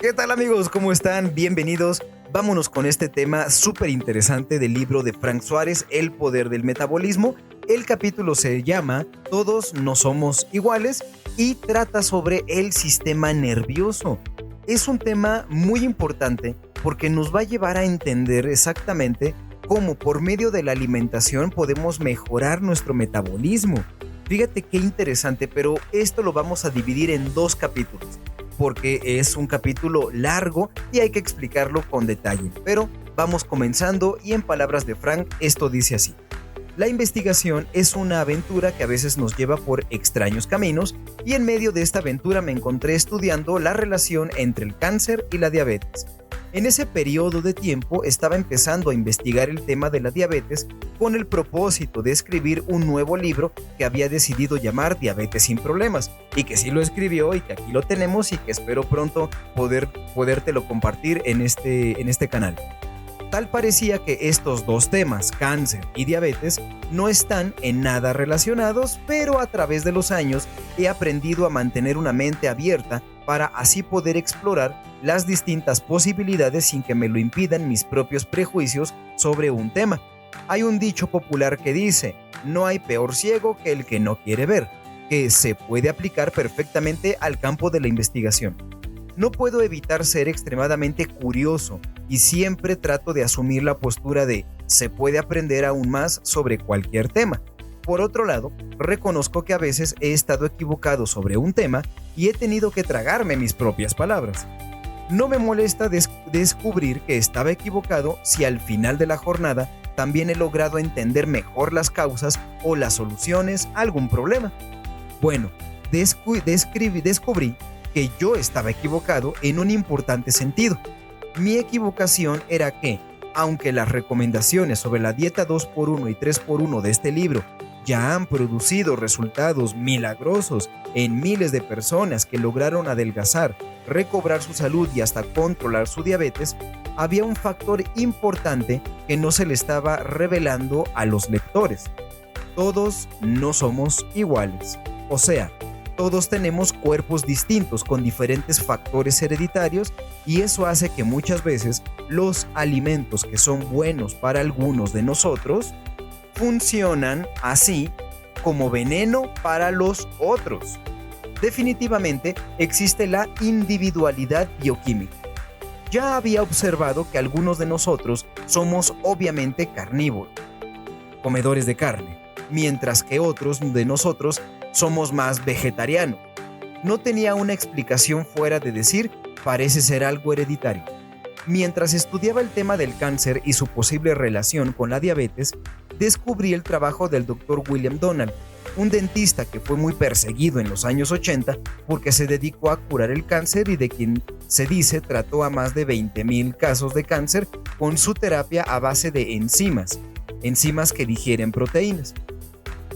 ¿Qué tal amigos? ¿Cómo están? Bienvenidos. Vámonos con este tema súper interesante del libro de Frank Suárez, El poder del metabolismo. El capítulo se llama Todos no somos iguales y trata sobre el sistema nervioso. Es un tema muy importante porque nos va a llevar a entender exactamente cómo por medio de la alimentación podemos mejorar nuestro metabolismo. Fíjate qué interesante, pero esto lo vamos a dividir en 2 capítulos, porque es un capítulo largo y hay que explicarlo con detalle. Pero vamos comenzando y en palabras de Frank, esto dice así. La investigación es una aventura que a veces nos lleva por extraños caminos y en medio de esta aventura me encontré estudiando la relación entre el cáncer y la diabetes. En ese periodo de tiempo estaba empezando a investigar el tema de la diabetes con el propósito de escribir un nuevo libro que había decidido llamar Diabetes sin Problemas, y que sí lo escribió y que aquí lo tenemos y que espero pronto podértelo compartir en este canal. Tal parecía que estos 2 temas, cáncer y diabetes, no están en nada relacionados, pero a través de los años he aprendido a mantener una mente abierta para así poder explorar las distintas posibilidades sin que me lo impidan mis propios prejuicios sobre un tema. Hay un dicho popular que dice, no hay peor ciego que el que no quiere ver, que se puede aplicar perfectamente al campo de la investigación. No puedo evitar ser extremadamente curioso y siempre trato de asumir la postura de se puede aprender aún más sobre cualquier tema. Por otro lado, reconozco que a veces he estado equivocado sobre un tema y he tenido que tragarme mis propias palabras. No me molesta descubrir que estaba equivocado si al final de la jornada también he logrado entender mejor las causas o las soluciones a algún problema. Bueno, descubrí que yo estaba equivocado en un importante sentido. Mi equivocación era que, aunque las recomendaciones sobre la dieta 2x1 y 3x1 de este libro ya han producido resultados milagrosos en miles de personas que lograron adelgazar, recobrar su salud y hasta controlar su diabetes, había un factor importante que no se le estaba revelando a los lectores. Todos no somos iguales. O sea, todos tenemos cuerpos distintos con diferentes factores hereditarios y eso hace que muchas veces los alimentos que son buenos para algunos de nosotros funcionan así como veneno para los otros. Definitivamente existe la individualidad bioquímica. Ya había observado que algunos de nosotros somos obviamente carnívoros, comedores de carne, mientras que otros de nosotros somos más vegetarianos. No tenía una explicación fuera de decir, parece ser algo hereditario. Mientras estudiaba el tema del cáncer y su posible relación con la diabetes, descubrí el trabajo del Dr. William Donald, un dentista que fue muy perseguido en los años 80 porque se dedicó a curar el cáncer y de quien se dice trató a más de 20,000 casos de cáncer con su terapia a base de enzimas que digieren proteínas.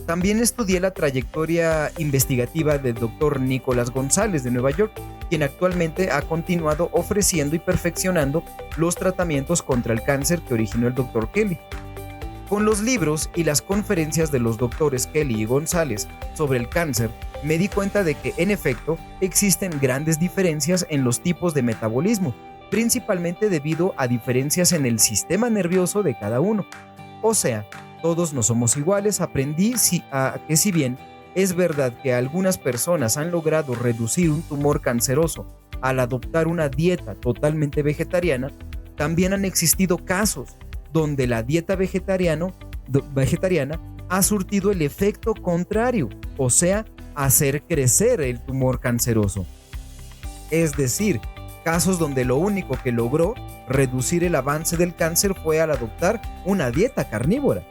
También estudié la trayectoria investigativa del Dr. Nicolás González de Nueva York, quien actualmente ha continuado ofreciendo y perfeccionando los tratamientos contra el cáncer que originó el Dr. Kelly. Con los libros y las conferencias de los doctores Kelly y González sobre el cáncer, me di cuenta de que, en efecto, existen grandes diferencias en los tipos de metabolismo, principalmente debido a diferencias en el sistema nervioso de cada uno. O sea, todos no somos iguales. Aprendí que si bien es verdad que algunas personas han logrado reducir un tumor canceroso al adoptar una dieta totalmente vegetariana, también han existido casos donde la dieta vegetariana ha surtido el efecto contrario, o sea, hacer crecer el tumor canceroso. Es decir, casos donde lo único que logró reducir el avance del cáncer fue al adoptar una dieta carnívora.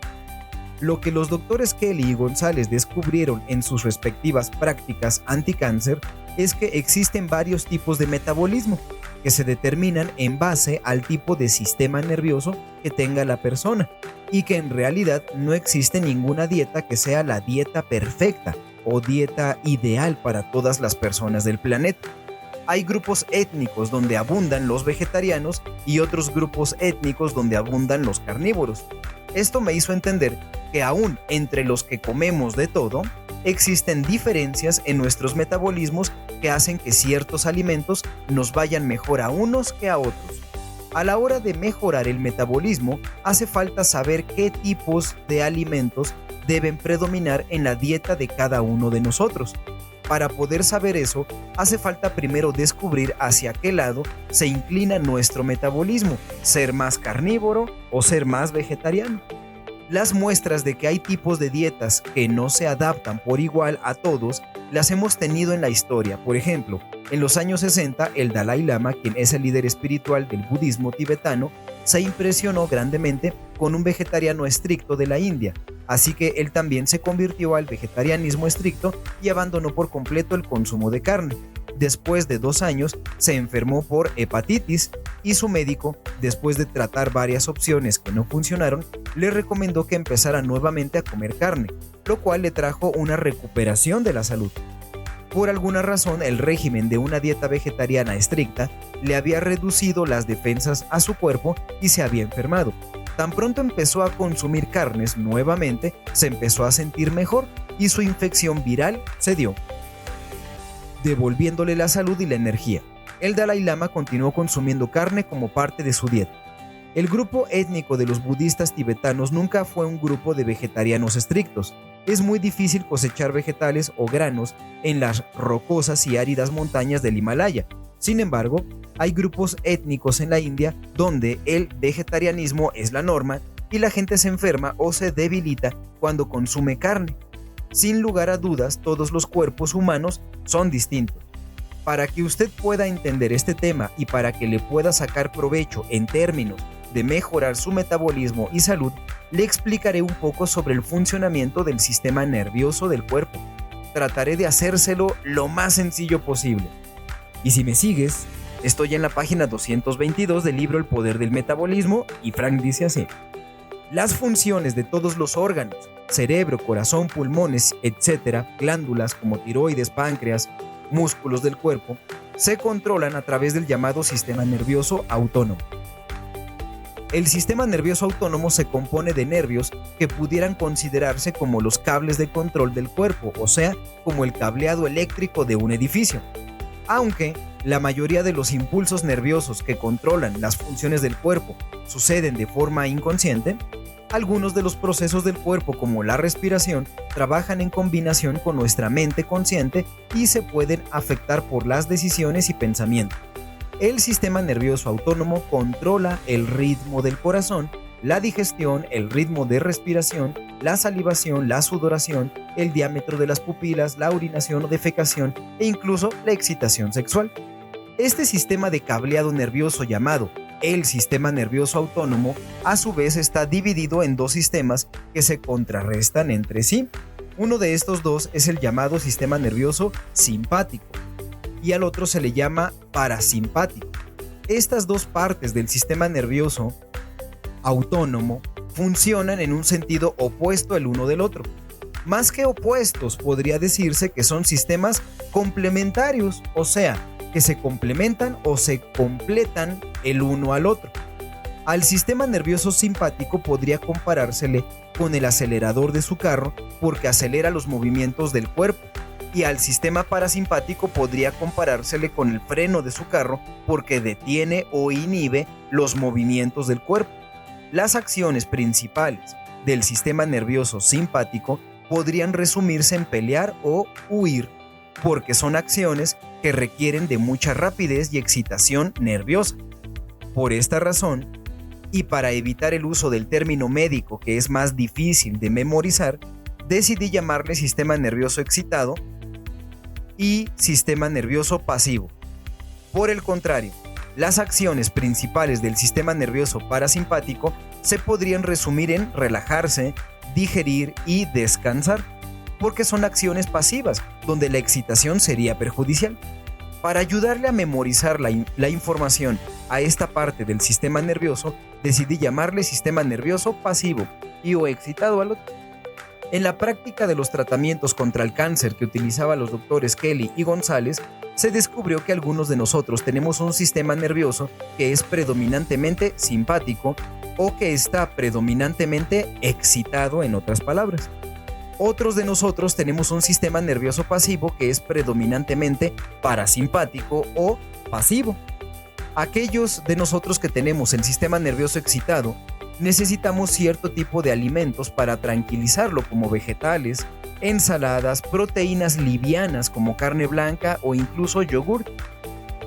Lo que los doctores Kelly y González descubrieron en sus respectivas prácticas anticáncer es que existen varios tipos de metabolismo que se determinan en base al tipo de sistema nervioso que tenga la persona y que en realidad no existe ninguna dieta que sea la dieta perfecta o dieta ideal para todas las personas del planeta. Hay grupos étnicos donde abundan los vegetarianos y otros grupos étnicos donde abundan los carnívoros. Esto me hizo entender que aún entre los que comemos de todo, existen diferencias en nuestros metabolismos que hacen que ciertos alimentos nos vayan mejor a unos que a otros. A la hora de mejorar el metabolismo, hace falta saber qué tipos de alimentos deben predominar en la dieta de cada uno de nosotros. Para poder saber eso, hace falta primero descubrir hacia qué lado se inclina nuestro metabolismo, ser más carnívoro o ser más vegetariano. Las muestras de que hay tipos de dietas que no se adaptan por igual a todos las hemos tenido en la historia. Por ejemplo, en los años 60, el Dalai Lama, quien es el líder espiritual del budismo tibetano, se impresionó grandemente con un vegetariano estricto de la India, así que él también se convirtió al vegetarianismo estricto y abandonó por completo el consumo de carne. Después de 2 años, se enfermó por hepatitis y su médico, después de tratar varias opciones que no funcionaron, le recomendó que empezara nuevamente a comer carne, lo cual le trajo una recuperación de la salud. Por alguna razón, el régimen de una dieta vegetariana estricta le había reducido las defensas a su cuerpo y se había enfermado. Tan pronto empezó a consumir carnes nuevamente, se empezó a sentir mejor y su infección viral cedió, devolviéndole la salud y la energía. El Dalai Lama continuó consumiendo carne como parte de su dieta. El grupo étnico de los budistas tibetanos nunca fue un grupo de vegetarianos estrictos. Es muy difícil cosechar vegetales o granos en las rocosas y áridas montañas del Himalaya. Sin embargo, hay grupos étnicos en la India donde el vegetarianismo es la norma y la gente se enferma o se debilita cuando consume carne. Sin lugar a dudas, todos los cuerpos humanos son distintos. Para que usted pueda entender este tema y para que le pueda sacar provecho en términos de mejorar su metabolismo y salud, le explicaré un poco sobre el funcionamiento del sistema nervioso del cuerpo. Trataré de hacérselo lo más sencillo posible. Y si me sigues, estoy en la página 222 del libro El Poder del Metabolismo y Frank dice así: las funciones de todos los órganos, cerebro, corazón, pulmones, etc., glándulas como tiroides, páncreas, músculos del cuerpo, se controlan a través del llamado sistema nervioso autónomo. El sistema nervioso autónomo se compone de nervios que pudieran considerarse como los cables de control del cuerpo, o sea, como el cableado eléctrico de un edificio. Aunque la mayoría de los impulsos nerviosos que controlan las funciones del cuerpo suceden de forma inconsciente, algunos de los procesos del cuerpo, como la respiración, trabajan en combinación con nuestra mente consciente y se pueden afectar por las decisiones y pensamientos. El sistema nervioso autónomo controla el ritmo del corazón, la digestión, el ritmo de respiración, la salivación, la sudoración, el diámetro de las pupilas, la orinación o defecación e incluso la excitación sexual. Este sistema de cableado nervioso llamado el sistema nervioso autónomo, a su vez está dividido en 2 sistemas que se contrarrestan entre sí. Uno de estos 2 es el llamado sistema nervioso simpático y al otro se le llama parasimpático. Estas 2 partes del sistema nervioso autónomo funcionan en un sentido opuesto el uno del otro. Más que opuestos, podría decirse que son sistemas complementarios, o sea, que se complementan o se completan el uno al otro. Al sistema nervioso simpático podría comparársele con el acelerador de su carro porque acelera los movimientos del cuerpo, y al sistema parasimpático podría comparársele con el freno de su carro porque detiene o inhibe los movimientos del cuerpo. Las acciones principales del sistema nervioso simpático podrían resumirse en pelear o huir, porque son acciones que requieren de mucha rapidez y excitación nerviosa. Por esta razón, y para evitar el uso del término médico que es más difícil de memorizar, decidí llamarle sistema nervioso excitado y sistema nervioso pasivo. Por el contrario, las acciones principales del sistema nervioso parasimpático se podrían resumir en relajarse, digerir y descansar, porque son acciones pasivas, donde la excitación sería perjudicial. Para ayudarle a memorizar la información a esta parte del sistema nervioso, decidí llamarle sistema nervioso pasivo y o excitado al otro. En la práctica de los tratamientos contra el cáncer que utilizaban los doctores Kelly y González, se descubrió que algunos de nosotros tenemos un sistema nervioso que es predominantemente simpático o que está predominantemente excitado, en otras palabras. Otros de nosotros tenemos un sistema nervioso pasivo que es predominantemente parasimpático o pasivo. Aquellos de nosotros que tenemos el sistema nervioso excitado, necesitamos cierto tipo de alimentos para tranquilizarlo, como vegetales, ensaladas, proteínas livianas como carne blanca o incluso yogur.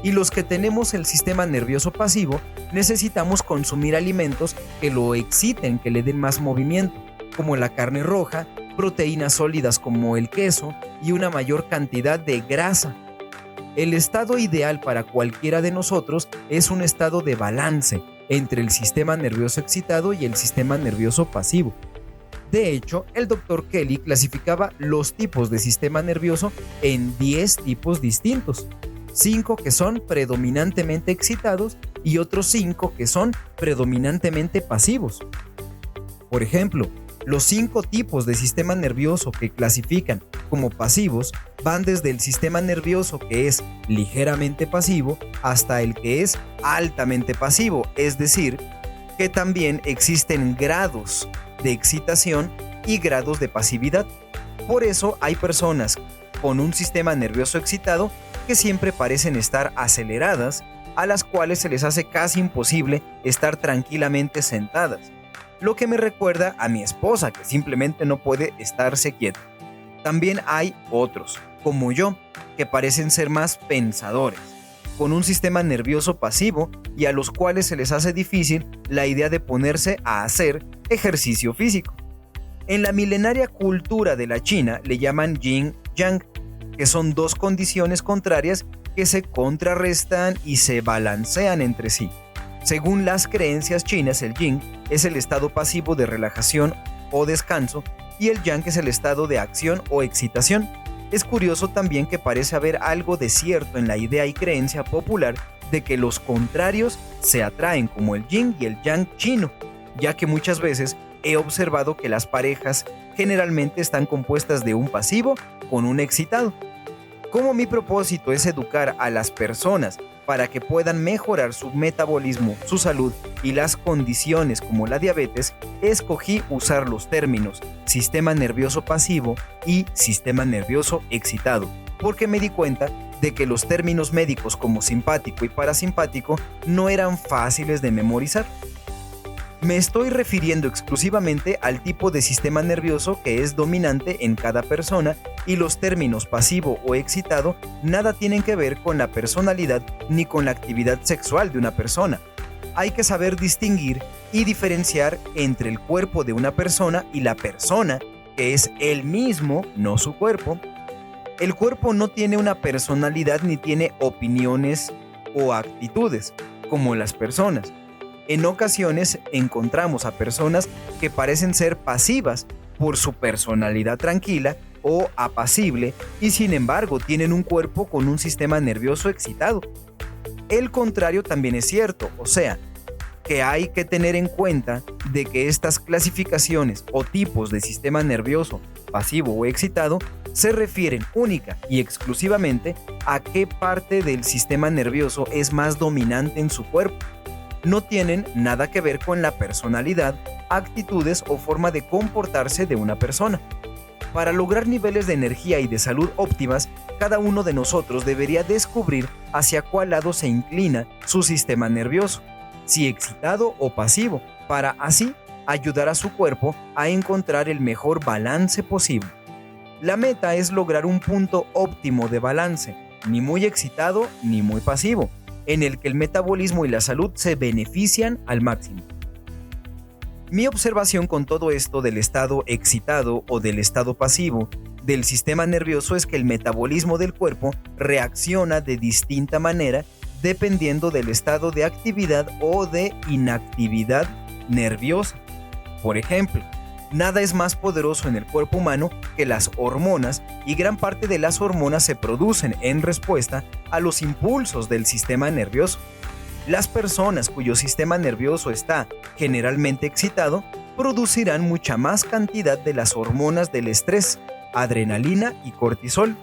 Y los que tenemos el sistema nervioso pasivo, necesitamos consumir alimentos que lo exciten, que le den más movimiento, como la carne roja, proteínas sólidas como el queso y una mayor cantidad de grasa. El estado ideal para cualquiera de nosotros es un estado de balance entre el sistema nervioso excitado y el sistema nervioso pasivo. De hecho, el Dr. Kelly clasificaba los tipos de sistema nervioso en 10 tipos distintos. 5 que son predominantemente excitados y otros 5 que son predominantemente pasivos. Por ejemplo, los 5 tipos de sistema nervioso que clasifican como pasivos van desde el sistema nervioso que es ligeramente pasivo hasta el que es altamente pasivo, es decir, que también existen grados de excitación y grados de pasividad. Por eso hay personas con un sistema nervioso excitado que siempre parecen estar aceleradas, a las cuales se les hace casi imposible estar tranquilamente sentadas. Lo que me recuerda a mi esposa, que simplemente no puede estarse quieta. También hay otros, como yo, que parecen ser más pensadores, con un sistema nervioso pasivo y a los cuales se les hace difícil la idea de ponerse a hacer ejercicio físico. En la milenaria cultura de la China le llaman yin-yang, que son dos condiciones contrarias que se contrarrestan y se balancean entre sí. Según las creencias chinas, el yin es el estado pasivo de relajación o descanso y el yang es el estado de acción o excitación. Es curioso también que parece haber algo de cierto en la idea y creencia popular de que los contrarios se atraen, como el yin y el yang chino, ya que muchas veces he observado que las parejas generalmente están compuestas de un pasivo con un excitado. Como mi propósito es educar a las personas para que puedan mejorar su metabolismo, su salud y las condiciones como la diabetes, escogí usar los términos sistema nervioso pasivo y sistema nervioso excitado, porque me di cuenta de que los términos médicos como simpático y parasimpático no eran fáciles de memorizar. Me estoy refiriendo exclusivamente al tipo de sistema nervioso que es dominante en cada persona, y los términos pasivo o excitado nada tienen que ver con la personalidad ni con la actividad sexual de una persona. Hay que saber distinguir y diferenciar entre el cuerpo de una persona y la persona, que es él mismo, no su cuerpo. El cuerpo no tiene una personalidad ni tiene opiniones o actitudes, como las personas. En ocasiones encontramos a personas que parecen ser pasivas por su personalidad tranquila o apacible y sin embargo tienen un cuerpo con un sistema nervioso excitado. El contrario también es cierto, o sea, que hay que tener en cuenta de que estas clasificaciones o tipos de sistema nervioso pasivo o excitado se refieren única y exclusivamente a qué parte del sistema nervioso es más dominante en su cuerpo. No tienen nada que ver con la personalidad, actitudes o forma de comportarse de una persona. Para lograr niveles de energía y de salud óptimas, cada uno de nosotros debería descubrir hacia cuál lado se inclina su sistema nervioso, si excitado o pasivo, para así ayudar a su cuerpo a encontrar el mejor balance posible. La meta es lograr un punto óptimo de balance, ni muy excitado ni muy pasivo, en el que el metabolismo y la salud se benefician al máximo. Mi observación con todo esto del estado excitado o del estado pasivo del sistema nervioso es que el metabolismo del cuerpo reacciona de distinta manera dependiendo del estado de actividad o de inactividad nerviosa. Por ejemplo, nada es más poderoso en el cuerpo humano que las hormonas, y gran parte de las hormonas se producen en respuesta a los impulsos del sistema nervioso. Las personas cuyo sistema nervioso está generalmente excitado producirán mucha más cantidad de las hormonas del estrés, adrenalina y cortisol.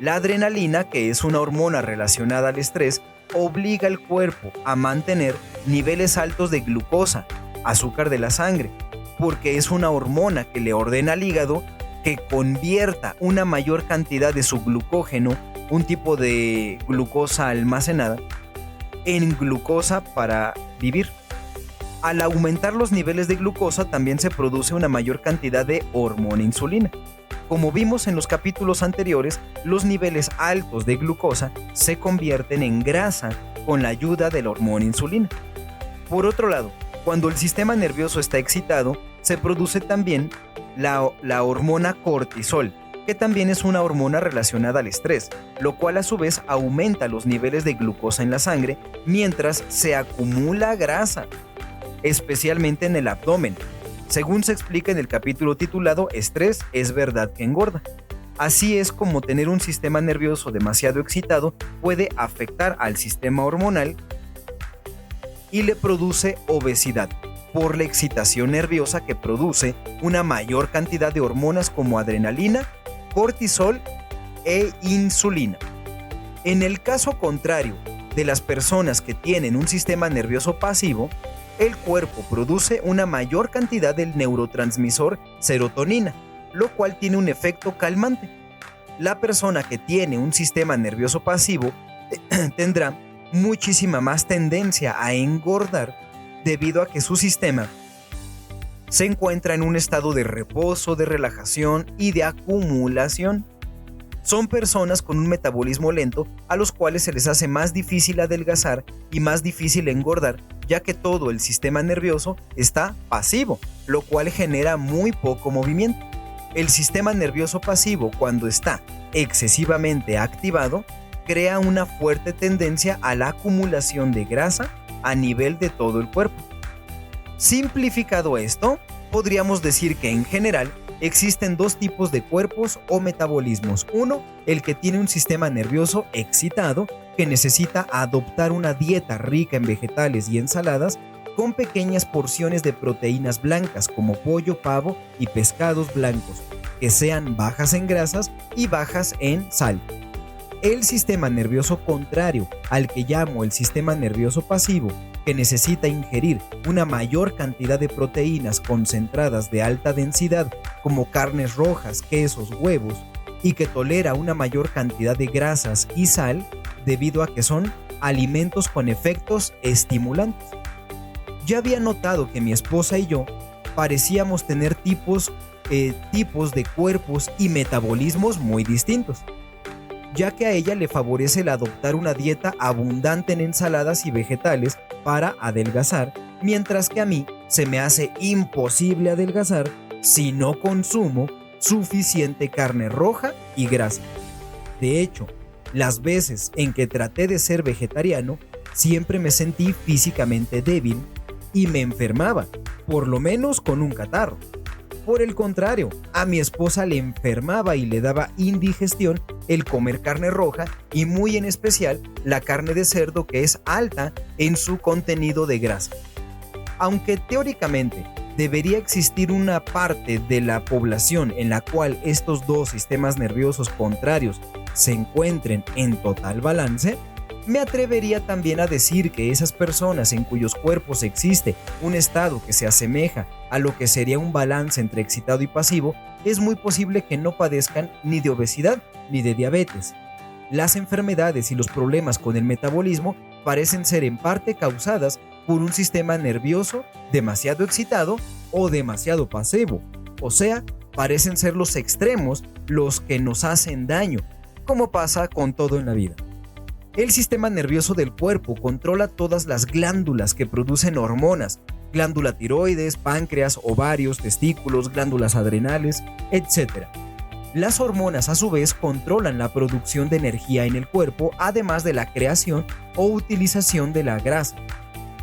La adrenalina, que es una hormona relacionada al estrés, obliga al cuerpo a mantener niveles altos de glucosa, azúcar de la sangre, porque es una hormona que le ordena al hígado que convierta una mayor cantidad de su glucógeno, un tipo de glucosa almacenada, en glucosa para vivir. Al aumentar los niveles de glucosa también se produce una mayor cantidad de hormona insulina. Como vimos en los capítulos anteriores, los niveles altos de glucosa se convierten en grasa con la ayuda de la hormona insulina. Por otro lado, cuando el sistema nervioso está excitado, se produce también la hormona cortisol, que también es una hormona relacionada al estrés, lo cual a su vez aumenta los niveles de glucosa en la sangre mientras se acumula grasa, especialmente en el abdomen, según se explica en el capítulo titulado Estrés es verdad que engorda. Así es como tener un sistema nervioso demasiado excitado puede afectar al sistema hormonal y le produce obesidad, por la excitación nerviosa que produce una mayor cantidad de hormonas como adrenalina, cortisol e insulina. En el caso contrario de las personas que tienen un sistema nervioso pasivo, el cuerpo produce una mayor cantidad del neurotransmisor serotonina, lo cual tiene un efecto calmante. La persona que tiene un sistema nervioso pasivo tendrá muchísima más tendencia a engordar debido a que su sistema se encuentra en un estado de reposo, de relajación y de acumulación. Son personas con un metabolismo lento a los cuales se les hace más difícil adelgazar y más difícil engordar, ya que todo el sistema nervioso está pasivo, lo cual genera muy poco movimiento. El sistema nervioso pasivo, cuando está excesivamente activado, crea una fuerte tendencia a la acumulación de grasa a nivel de todo el cuerpo. Simplificado esto, podríamos decir que en general existen dos tipos de cuerpos o metabolismos. Uno, el que tiene un sistema nervioso excitado, que necesita adoptar una dieta rica en vegetales y ensaladas, con pequeñas porciones de proteínas blancas como pollo, pavo y pescados blancos, que sean bajas en grasas y bajas en sal. El sistema nervioso contrario, al que llamo el sistema nervioso pasivo, que necesita ingerir una mayor cantidad de proteínas concentradas de alta densidad, como carnes rojas, quesos, huevos, y que tolera una mayor cantidad de grasas y sal, debido a que son alimentos con efectos estimulantes. Ya había notado que mi esposa y yo parecíamos tener tipos de cuerpos y metabolismos muy distintos, ya que a ella le favorece el adoptar una dieta abundante en ensaladas y vegetales para adelgazar, mientras que a mí se me hace imposible adelgazar si no consumo suficiente carne roja y grasa. De hecho, las veces en que traté de ser vegetariano, siempre me sentí físicamente débil y me enfermaba, por lo menos con un catarro. Por el contrario, a mi esposa le enfermaba y le daba indigestión el comer carne roja y muy en especial la carne de cerdo, que es alta en su contenido de grasa. Aunque teóricamente debería existir una parte de la población en la cual estos dos sistemas nerviosos contrarios se encuentren en total balance, me atrevería también a decir que esas personas en cuyos cuerpos existe un estado que se asemeja a lo que sería un balance entre excitado y pasivo, es muy posible que no padezcan ni de obesidad ni de diabetes. Las enfermedades y los problemas con el metabolismo parecen ser en parte causadas por un sistema nervioso demasiado excitado o demasiado pasivo, o sea, parecen ser los extremos los que nos hacen daño, como pasa con todo en la vida. El sistema nervioso del cuerpo controla todas las glándulas que producen hormonas, glándula tiroides, páncreas, ovarios, testículos, glándulas adrenales, etc. Las hormonas a su vez controlan la producción de energía en el cuerpo, además de la creación o utilización de la grasa.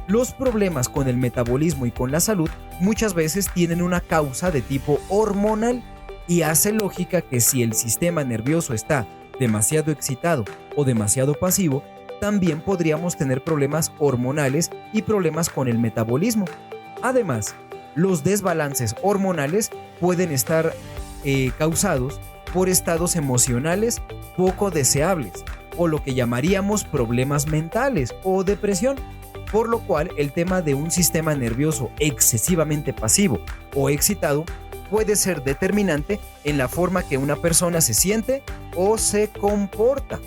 Los problemas con el metabolismo y con la salud muchas veces tienen una causa de tipo hormonal, y hace lógica que si el sistema nervioso está demasiado excitado o demasiado pasivo, también podríamos tener problemas hormonales y problemas con el metabolismo. Además, los desbalances hormonales pueden estar causados por estados emocionales poco deseables, o lo que llamaríamos problemas mentales o depresión, por lo cual el tema de un sistema nervioso excesivamente pasivo o excitado puede ser determinante en la forma que una persona se siente o se comporta.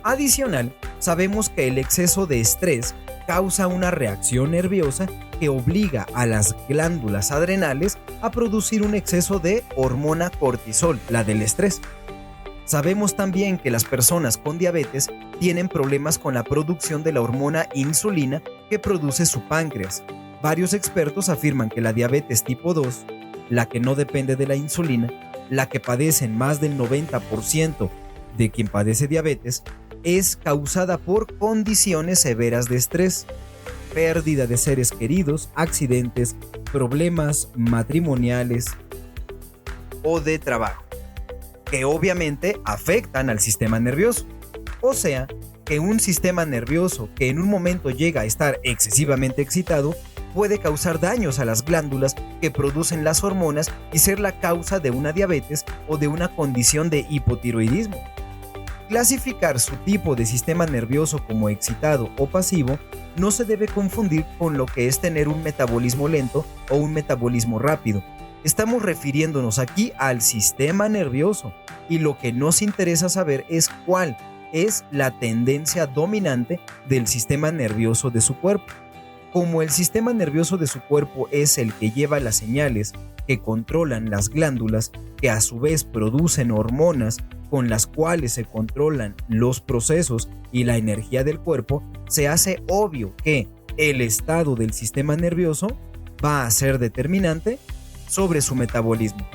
Adicional, sabemos que el exceso de estrés causa una reacción nerviosa que obliga a las glándulas adrenales a producir un exceso de hormona cortisol, la del estrés. Sabemos también que las personas con diabetes tienen problemas con la producción de la hormona insulina que produce su páncreas. Varios expertos afirman que la diabetes tipo 2, la que no depende de la insulina, la que padecen más del 90% de quien padece diabetes, es causada por condiciones severas de estrés, pérdida de seres queridos, accidentes, problemas matrimoniales o de trabajo, que obviamente afectan al sistema nervioso. O sea, que un sistema nervioso que en un momento llega a estar excesivamente excitado puede causar daños a las glándulas que producen las hormonas y ser la causa de una diabetes o de una condición de hipotiroidismo. Clasificar su tipo de sistema nervioso como excitado o pasivo no se debe confundir con lo que es tener un metabolismo lento o un metabolismo rápido. Estamos refiriéndonos aquí al sistema nervioso y lo que nos interesa saber es cuál es la tendencia dominante del sistema nervioso de su cuerpo. Como el sistema nervioso de su cuerpo es el que lleva las señales que controlan las glándulas, que a su vez producen hormonas con las cuales se controlan los procesos y la energía del cuerpo, se hace obvio que el estado del sistema nervioso va a ser determinante sobre su metabolismo.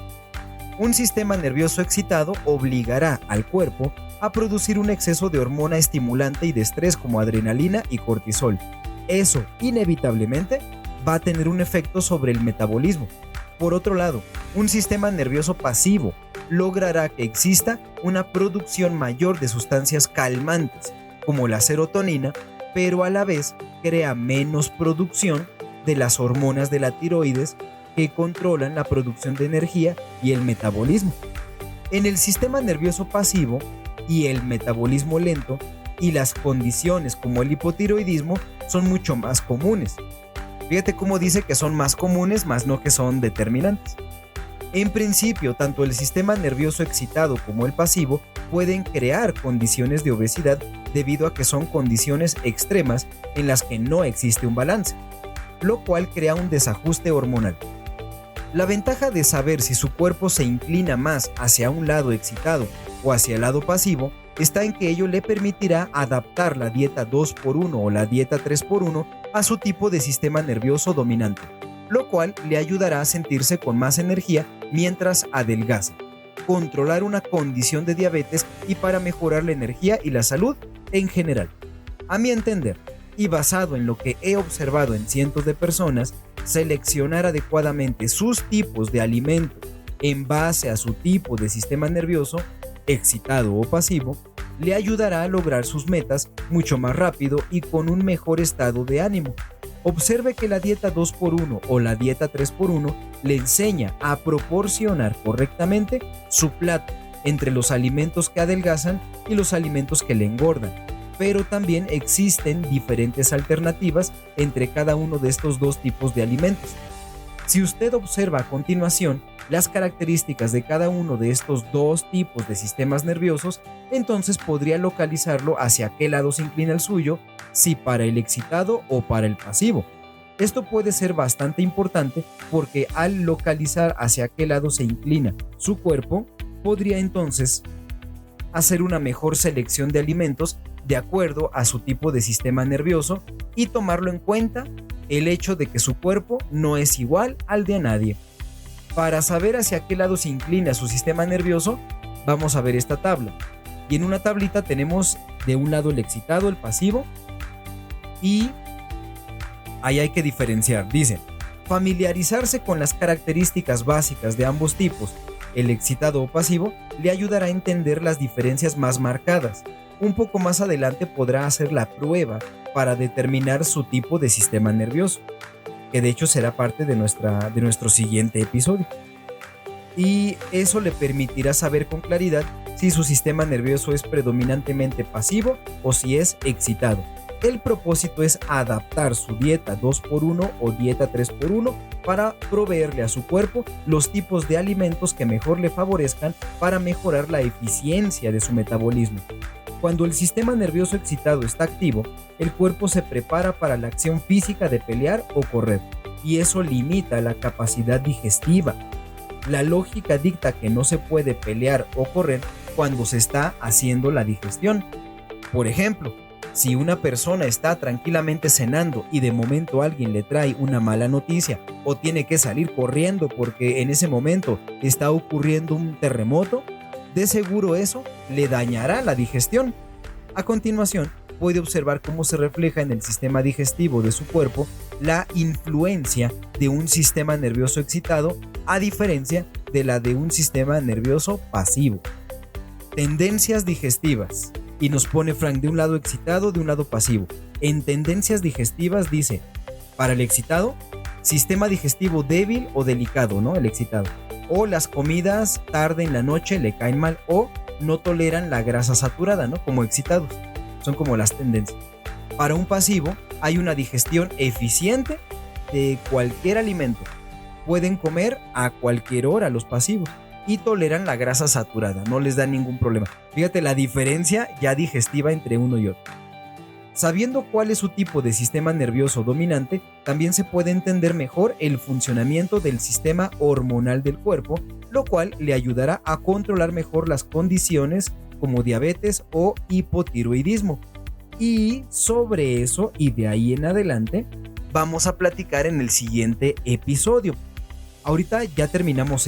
Un sistema nervioso excitado obligará al cuerpo a producir un exceso de hormona estimulante y de estrés como adrenalina y cortisol. Eso, inevitablemente, va a tener un efecto sobre el metabolismo. Por otro lado, un sistema nervioso pasivo logrará que exista una producción mayor de sustancias calmantes, como la serotonina, pero a la vez crea menos producción de las hormonas de la tiroides que controlan la producción de energía y el metabolismo. En el sistema nervioso pasivo y el metabolismo lento y las condiciones como el hipotiroidismo son mucho más comunes. Fíjate cómo dice que son más comunes, más no que son determinantes. En principio, tanto el sistema nervioso excitado como el pasivo pueden crear condiciones de obesidad debido a que son condiciones extremas en las que no existe un balance, lo cual crea un desajuste hormonal. La ventaja de saber si su cuerpo se inclina más hacia un lado excitado o hacia el lado pasivo está en que ello le permitirá adaptar la dieta 2x1 o la dieta 3x1 a su tipo de sistema nervioso dominante, lo cual le ayudará a sentirse con más energía mientras adelgaza, controlar una condición de diabetes y para mejorar la energía y la salud en general. A mi entender, y basado en lo que he observado en cientos de personas, seleccionar adecuadamente sus tipos de alimentos en base a su tipo de sistema nervioso, excitado o pasivo, le ayudará a lograr sus metas mucho más rápido y con un mejor estado de ánimo. Observe que la dieta 2x1 o la dieta 3x1 le enseña a proporcionar correctamente su plato entre los alimentos que adelgazan y los alimentos que le engordan, pero también existen diferentes alternativas entre cada uno de estos dos tipos de alimentos. Si usted observa a continuación las características de cada uno de estos dos tipos de sistemas nerviosos, entonces podría localizarlo hacia qué lado se inclina el suyo, si para el excitado o para el pasivo. Esto puede ser bastante importante porque al localizar hacia qué lado se inclina su cuerpo, podría entonces hacer una mejor selección de alimentos de acuerdo a su tipo de sistema nervioso y tomarlo en cuenta el hecho de que su cuerpo no es igual al de nadie. Para saber hacia qué lado se inclina su sistema nervioso, vamos a ver esta tabla. Y en una tablita tenemos de un lado el excitado, el pasivo, y ahí hay que diferenciar. Dice, familiarizarse con las características básicas de ambos tipos, el excitado o pasivo, le ayudará a entender las diferencias más marcadas. Un poco más adelante podrá hacer la prueba para determinar su tipo de sistema nervioso, que de hecho será parte de nuestro siguiente episodio. Y eso le permitirá saber con claridad si su sistema nervioso es predominantemente pasivo o si es excitado. El propósito es adaptar su dieta 2x1 o dieta 3x1 para proveerle a su cuerpo los tipos de alimentos que mejor le favorezcan para mejorar la eficiencia de su metabolismo. Cuando el sistema nervioso excitado está activo, el cuerpo se prepara para la acción física de pelear o correr, y eso limita la capacidad digestiva. La lógica dicta que no se puede pelear o correr cuando se está haciendo la digestión. Por ejemplo, si una persona está tranquilamente cenando y de momento alguien le trae una mala noticia o tiene que salir corriendo porque en ese momento está ocurriendo un terremoto, de seguro eso le dañará la digestión. A continuación, puede observar cómo se refleja en el sistema digestivo de su cuerpo la influencia de un sistema nervioso excitado a diferencia de la de un sistema nervioso pasivo. Tendencias digestivas. Y nos pone Frank de un lado excitado, de un lado pasivo. En tendencias digestivas dice, para el excitado, sistema digestivo débil o delicado, ¿no? El excitado. O las comidas tarde en la noche le caen mal o no toleran la grasa saturada, ¿no? Como excitados. Son como las tendencias. Para un pasivo, hay una digestión eficiente de cualquier alimento. Pueden comer a cualquier hora los pasivos y toleran la grasa saturada, no les da ningún problema. Fíjate la diferencia ya digestiva entre uno y otro. Sabiendo cuál es su tipo de sistema nervioso dominante, también se puede entender mejor el funcionamiento del sistema hormonal del cuerpo, lo cual le ayudará a controlar mejor las condiciones como diabetes o hipotiroidismo. Y sobre eso y de ahí en adelante vamos a platicar en el siguiente episodio. Ahorita ya terminamos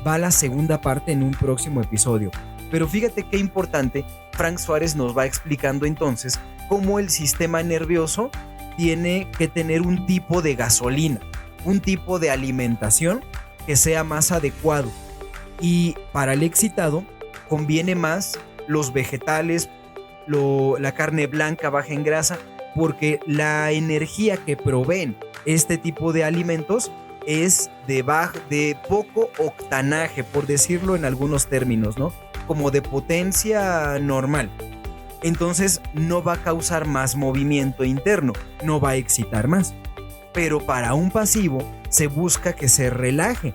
va la segunda parte en un próximo episodio. Pero fíjate qué importante, Frank Suárez nos va explicando entonces cómo el sistema nervioso tiene que tener un tipo de gasolina, un tipo de alimentación que sea más adecuado. Y para el excitado conviene más los vegetales, la carne blanca baja en grasa, porque la energía que proveen este tipo de alimentos es de poco octanaje, por decirlo en algunos términos, ¿no? Como de potencia normal. Entonces no va a causar más movimiento interno, no va a excitar más. Pero para un pasivo se busca que se relaje.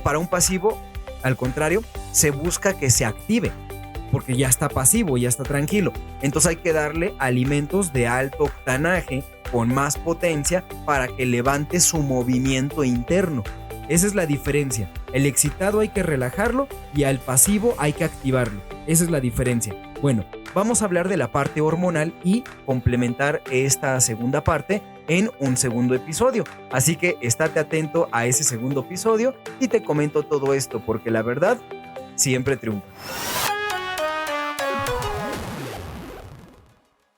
Para un pasivo, al contrario, se busca que se active, porque ya está pasivo, ya está tranquilo. Entonces hay que darle alimentos de alto octanaje, con más potencia, para que levante su movimiento interno. Esa es la diferencia. El excitado hay que relajarlo y al pasivo hay que activarlo. Esa es la diferencia. Bueno, vamos a hablar de la parte hormonal y complementar esta segunda parte en un segundo episodio. Así que estate atento a ese segundo episodio y te comento todo esto, porque la verdad siempre triunfa.